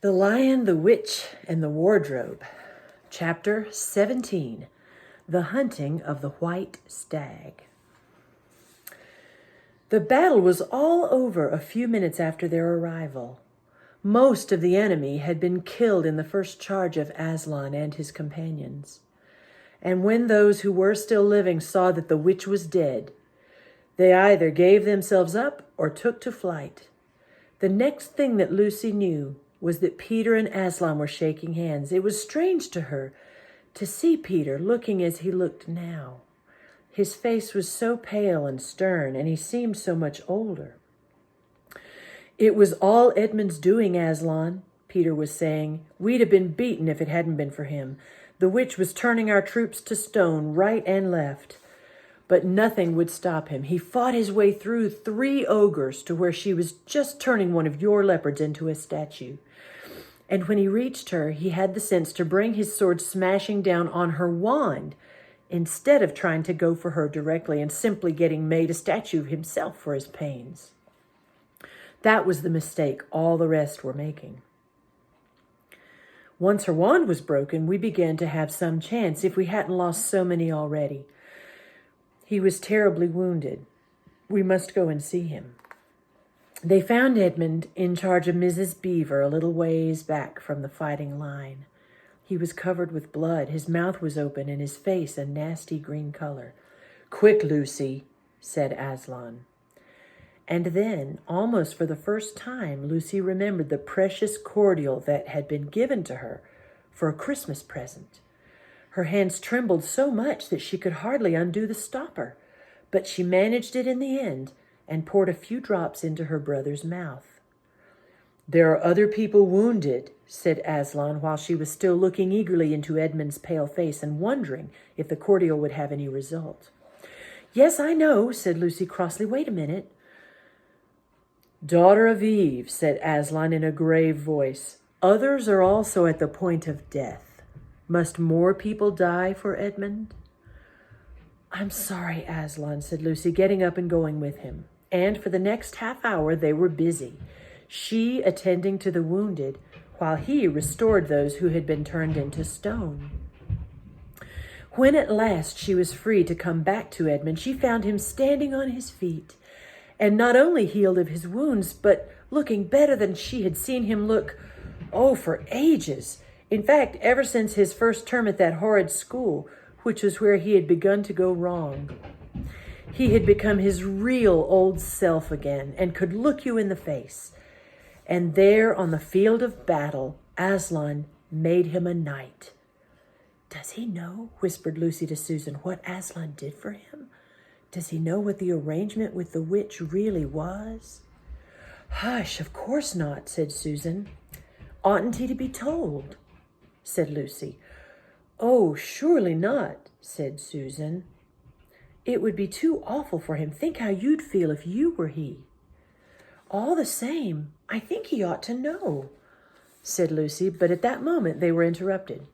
The Lion, the Witch, and the Wardrobe. Chapter 17. The Hunting of the White Stag. The battle was all over a few minutes after their arrival. Most of the enemy had been killed in the first charge of Aslan and his companions. And when those who were still living saw that the witch was dead, they either gave themselves up or took to flight. The next thing that Lucy knew was that Peter and Aslan were shaking hands. It was strange to her to see Peter looking as he looked now. His face was so pale and stern, and he seemed so much older. "It was all Edmund's doing, Aslan," Peter was saying. "We'd have been beaten if it hadn't been for him. The witch was turning our troops to stone right and left. But nothing would stop him. He fought his way through 3 ogres to where she was just turning one of your leopards into a statue. And when he reached her, he had the sense to bring his sword smashing down on her wand instead of trying to go for her directly and simply getting made a statue himself for his pains. That was the mistake all the rest were making. Once her wand was broken, we began to have some chance if we hadn't lost so many already. He was terribly wounded. We must go and see him." They found Edmund in charge of Mrs. Beaver a little ways back from the fighting line. He was covered with blood. His mouth was open and his face a nasty green color. "Quick, Lucy," said Aslan. And then, almost for the first time, Lucy remembered the precious cordial that had been given to her for a Christmas present. Her hands trembled so much that she could hardly undo the stopper, but she managed it in the end and poured a few drops into her brother's mouth. "There are other people wounded," said Aslan, while she was still looking eagerly into Edmund's pale face and wondering if the cordial would have any result. "Yes, I know," said Lucy crossly. "Wait a minute." "Daughter of Eve," said Aslan in a grave voice, "others are also at the point of death. Must more people die for Edmund?" "I'm sorry, Aslan," said Lucy, getting up and going with him. And for the next half hour they were busy, she attending to the wounded, while he restored those who had been turned into stone. When at last she was free to come back to Edmund, she found him standing on his feet, and not only healed of his wounds, but looking better than she had seen him look, for ages. In fact, ever since his first term at that horrid school, which was where he had begun to go wrong. He had become his real old self again and could look you in the face. And there on the field of battle, Aslan made him a knight. "Does he know," whispered Lucy to Susan, "what Aslan did for him? Does he know what the arrangement with the witch really was?" "Hush, of course not," said Susan. "Oughtn't he to be told?" said Lucy. "Oh, surely not," said Susan. "It would be too awful for him. Think how you'd feel if you were he." "All the same, I think he ought to know," said Lucy, but at that moment they were interrupted.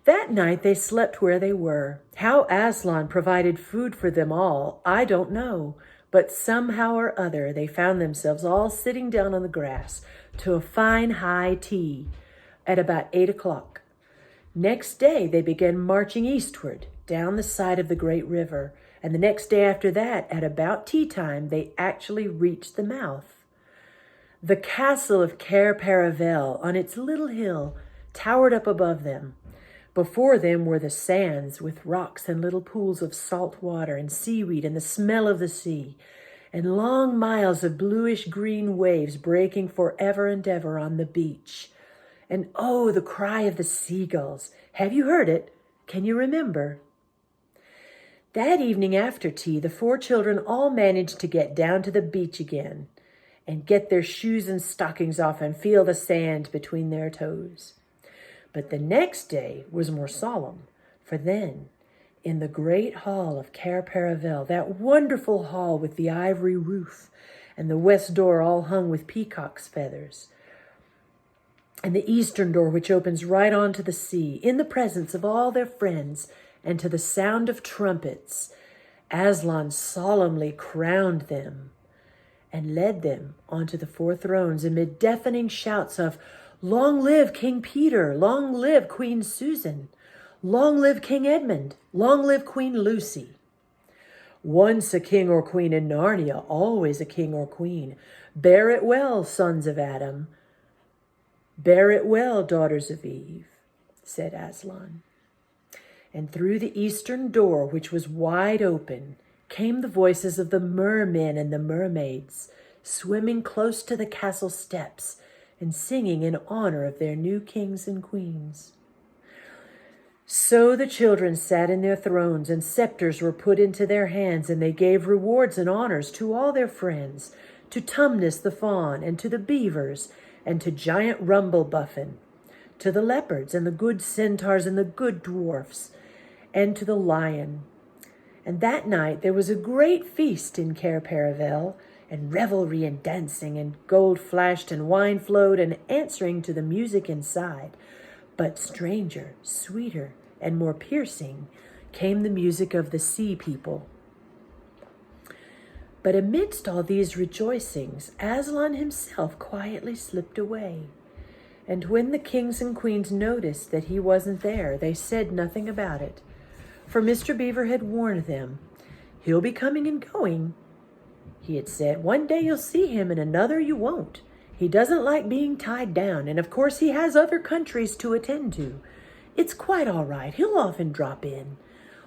That night they slept where they were. How Aslan provided food for them all, I don't know, but somehow or other they found themselves all sitting down on the grass to a fine high tea at about 8 o'clock. Next day they began marching eastward down the side of the great river, and the next day after that, at about tea time, they actually reached the mouth. The castle of Cair Paravel on its little hill towered up above them. Before them were the sands with rocks and little pools of salt water and seaweed and the smell of the sea, and long miles of bluish-green waves breaking forever and ever on the beach. And oh, the cry of the seagulls. Have you heard it? Can you remember? That evening after tea, the 4 children all managed to get down to the beach again and get their shoes and stockings off and feel the sand between their toes. But the next day was more solemn, for then, in the great hall of Cair Paravel, that wonderful hall with the ivory roof and the west door all hung with peacock's feathers, and the eastern door which opens right onto the sea, in the presence of all their friends and to the sound of trumpets, Aslan solemnly crowned them and led them onto the 4 thrones amid deafening shouts of, "Long live King Peter! Long live Queen Susan! Long live King Edmund! Long live Queen Lucy!" Once a king or queen in Narnia, always a king or queen. Bear it well, sons of Adam. Bear it well, daughters of Eve, said Aslan. And through the eastern door, which was wide open, came the voices of the mermen and the mermaids, swimming close to the castle steps and singing in honor of their new kings and queens. So the children sat in their thrones, and scepters were put into their hands, and they gave rewards and honors to all their friends, to Tumnus the fawn, and to the beavers, and to giant Rumblebuffin, to the leopards, and the good centaurs, and the good dwarfs, and to the lion. And that night there was a great feast in Cair Paravel, and revelry and dancing, and gold flashed, and wine flowed, and answering to the music inside. But stranger, sweeter, and more piercing came the music of the sea people. But amidst all these rejoicings, Aslan himself quietly slipped away. And when the kings and queens noticed that he wasn't there, they said nothing about it. For Mr. Beaver had warned them. "He'll be coming and going," he had said. "One day you'll see him, and another you won't. He doesn't like being tied down, and of course he has other countries to attend to. It's quite all right. He'll often drop in.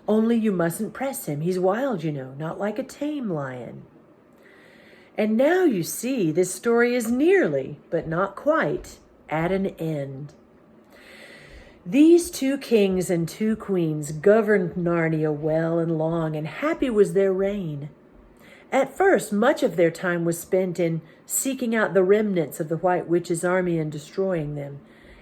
Only you mustn't press him. He's wild, you know, not like a tame lion." And now you see this story is nearly, but not quite, at an end. These 2 kings and 2 queens governed Narnia well and long, and happy was their reign. At first, much of their time was spent in seeking out the remnants of the White Witch's army and destroying them.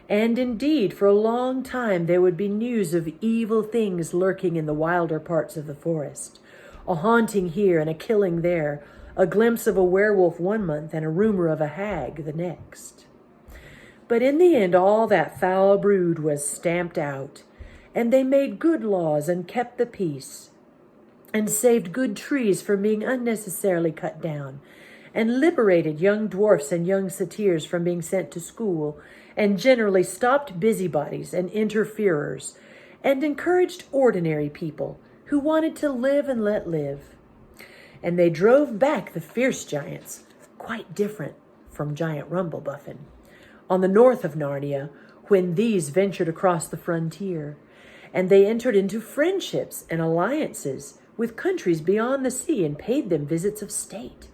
And indeed, for a long time there would be news of evil things lurking in the wilder parts of the forest. A haunting here and a killing there, a glimpse of a werewolf one month and a rumor of a hag the next. But in the end, all that foul brood was stamped out, and they made good laws and kept the peace, and saved good trees from being unnecessarily cut down, and liberated young dwarfs and young satyrs from being sent to school, and generally stopped busybodies and interferers, and encouraged ordinary people who wanted to live and let live. And they drove back the fierce giants, quite different from giant Rumblebuffin, on the north of Narnia, when these ventured across the frontier. And they entered into friendships and alliances with countries beyond the sea, and paid them visits of state,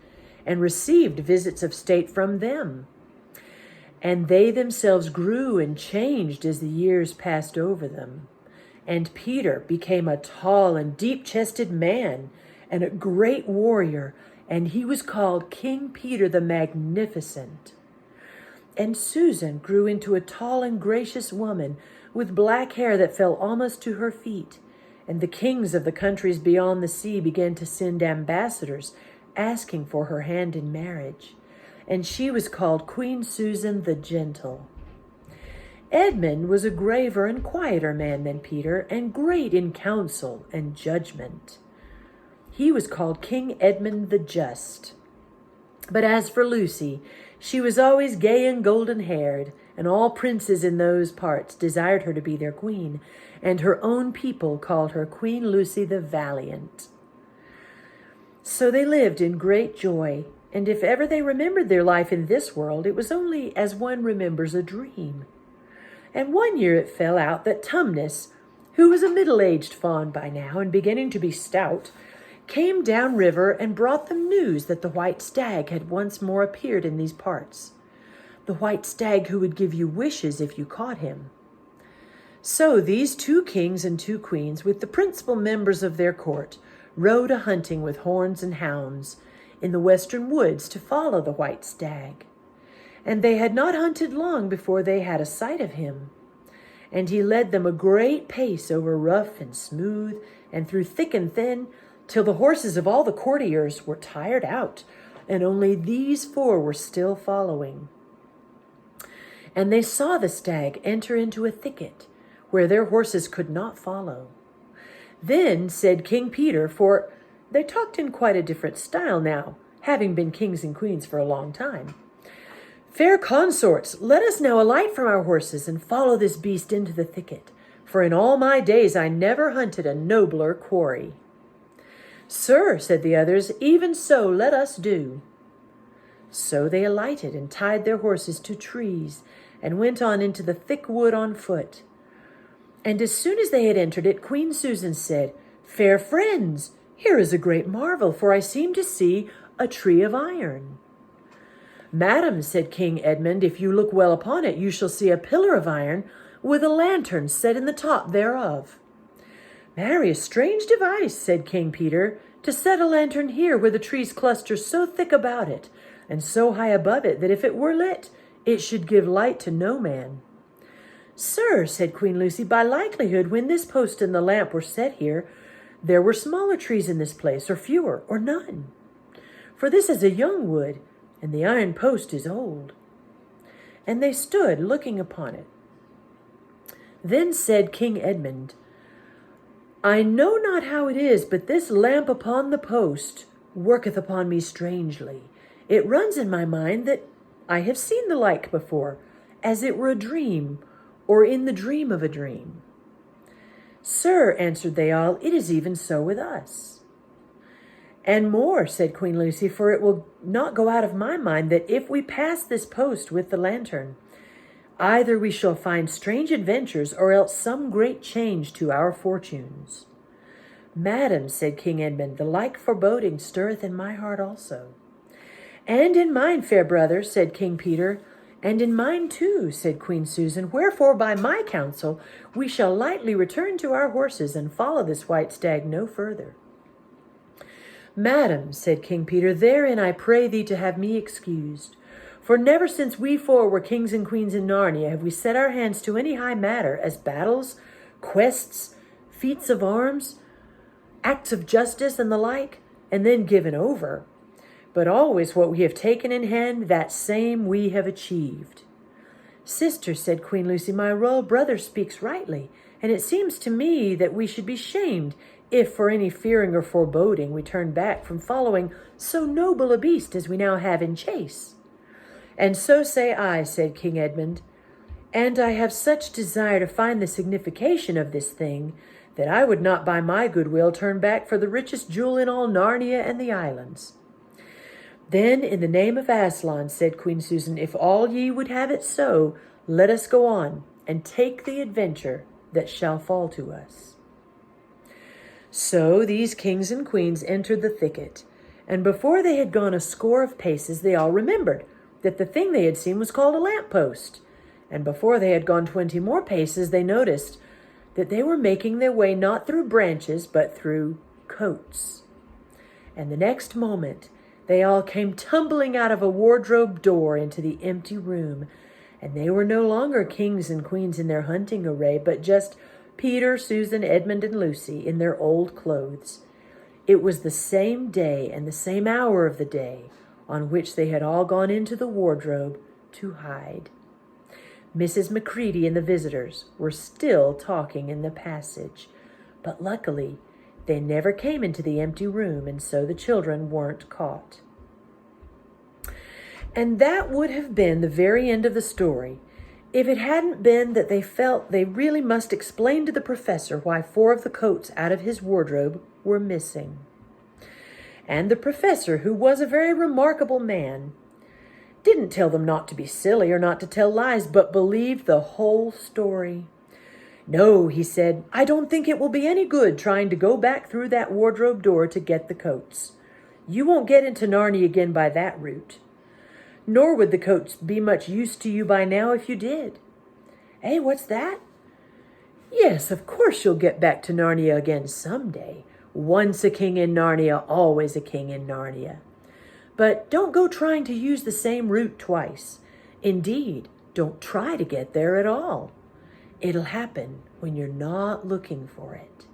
and received visits of state from them. And they themselves grew and changed as the years passed over them. And Peter became a tall and deep-chested man, and a great warrior, and he was called King Peter the Magnificent. And Susan grew into a tall and gracious woman with black hair that fell almost to her feet, and the kings of the countries beyond the sea began to send ambassadors asking for her hand in marriage, and she was called Queen Susan the Gentle. Edmund was a graver and quieter man than Peter, and great in counsel and judgment. He was called King Edmund the Just. But as for Lucy, she was always gay and golden-haired, and all princes in those parts desired her to be their queen, and her own people called her Queen Lucy the Valiant. So they lived in great joy, and if ever they remembered their life in this world, it was only as one remembers a dream. And one year it fell out that Tumnus, who was a middle-aged fawn by now and beginning to be stout, came down river and brought them news that the white stag had once more appeared in these parts, the white stag who would give you wishes if you caught him. So these 2 kings and 2 queens, with the principal members of their court, rode a-hunting with horns and hounds in the western woods to follow the white stag. And they had not hunted long before they had a sight of him. And he led them a great pace over rough and smooth and through thick and thin, till the horses of all the courtiers were tired out, and only these 4 were still following. And they saw the stag enter into a thicket where their horses could not follow. Then said King Peter, for they talked in quite a different style now, having been kings and queens for a long time. Fair consorts, let us now alight from our horses and follow this beast into the thicket, for in all my days I never hunted a nobler quarry. Sir, said the others, even so let us do. So they alighted and tied their horses to trees and went on into the thick wood on foot. And as soon as they had entered it, Queen Susan said, Fair friends, here is a great marvel, for I seem to see a tree of iron. Madam, said King Edmund, if you look well upon it, you shall see a pillar of iron with a lantern set in the top thereof. Marry, a strange device, said King Peter, to set a lantern here where the trees cluster so thick about it, and so high above it, that if it were lit, it should give light to no man. Sir, said Queen Lucy, by likelihood, when this post and the lamp were set here, there were smaller trees in this place, or fewer, or none. For this is a young wood, and the iron post is old. And they stood looking upon it. Then said King Edmund, I know not how it is, but this lamp upon the post worketh upon me strangely. It runs in my mind that I have seen the like before, as it were a dream, or in the dream of a dream. Sir, answered they all, it is even so with us. And more, said Queen Lucy, for it will not go out of my mind that if we pass this post with the lantern, either we shall find strange adventures, or else some great change to our fortunes. Madam, said King Edmund, the like foreboding stirreth in my heart also. And in mine, fair brother, said King Peter, and in mine too, said Queen Susan, wherefore by my counsel we shall lightly return to our horses and follow this white stag no further. Madam, said King Peter, therein I pray thee to have me excused. For never since we four were kings and queens in Narnia have we set our hands to any high matter, as battles, quests, feats of arms, acts of justice, and the like, and then given over. But always what we have taken in hand, that same we have achieved. Sister, said Queen Lucy, my royal brother speaks rightly, and it seems to me that we should be shamed if for any fearing or foreboding we turn back from following so noble a beast as we now have in chase. And so say I, said King Edmund, and I have such desire to find the signification of this thing, that I would not by my goodwill turn back for the richest jewel in all Narnia and the islands. Then, in the name of Aslan, said Queen Susan, if all ye would have it so, let us go on, and take the adventure that shall fall to us. So these kings and queens entered the thicket, and before they had gone a score of paces, they all remembered that the thing they had seen was called a lamp-post, and before they had gone 20 more paces, they noticed that they were making their way not through branches, but through coats. And the next moment, they all came tumbling out of a wardrobe door into the empty room, and they were no longer kings and queens in their hunting array, but just Peter, Susan, Edmund, and Lucy in their old clothes. It was the same day and the same hour of the day on which they had all gone into the wardrobe to hide. Mrs. Macready and the visitors were still talking in the passage, but luckily they never came into the empty room, and so the children weren't caught. And that would have been the very end of the story, if it hadn't been that they felt they really must explain to the professor why 4 of the coats out of his wardrobe were missing. And the professor, who was a very remarkable man, didn't tell them not to be silly or not to tell lies, but believed the whole story. No, he said, I don't think it will be any good trying to go back through that wardrobe door to get the coats. You won't get into Narnia again by that route. Nor would the coats be much use to you by now if you did. Eh, what's that? Yes, of course you'll get back to Narnia again someday. Once a king in Narnia, always a king in Narnia. But don't go trying to use the same route twice. Indeed, don't try to get there at all. It'll happen when you're not looking for it.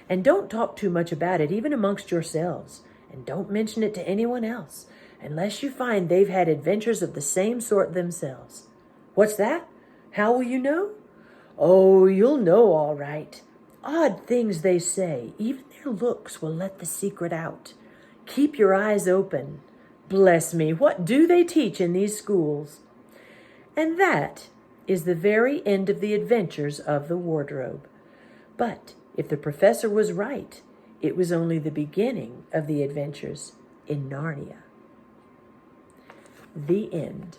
And don't talk too much about it, even amongst yourselves. And don't mention it to anyone else, unless you find they've had adventures of the same sort themselves. What's that? How will you know? Oh, you'll know all right. Odd things they say. Even their looks will let the secret out. Keep your eyes open. Bless me, what do they teach in these schools? And that is the very end of the adventures of the wardrobe. But if the professor was right, it was only the beginning of the adventures in Narnia. The end.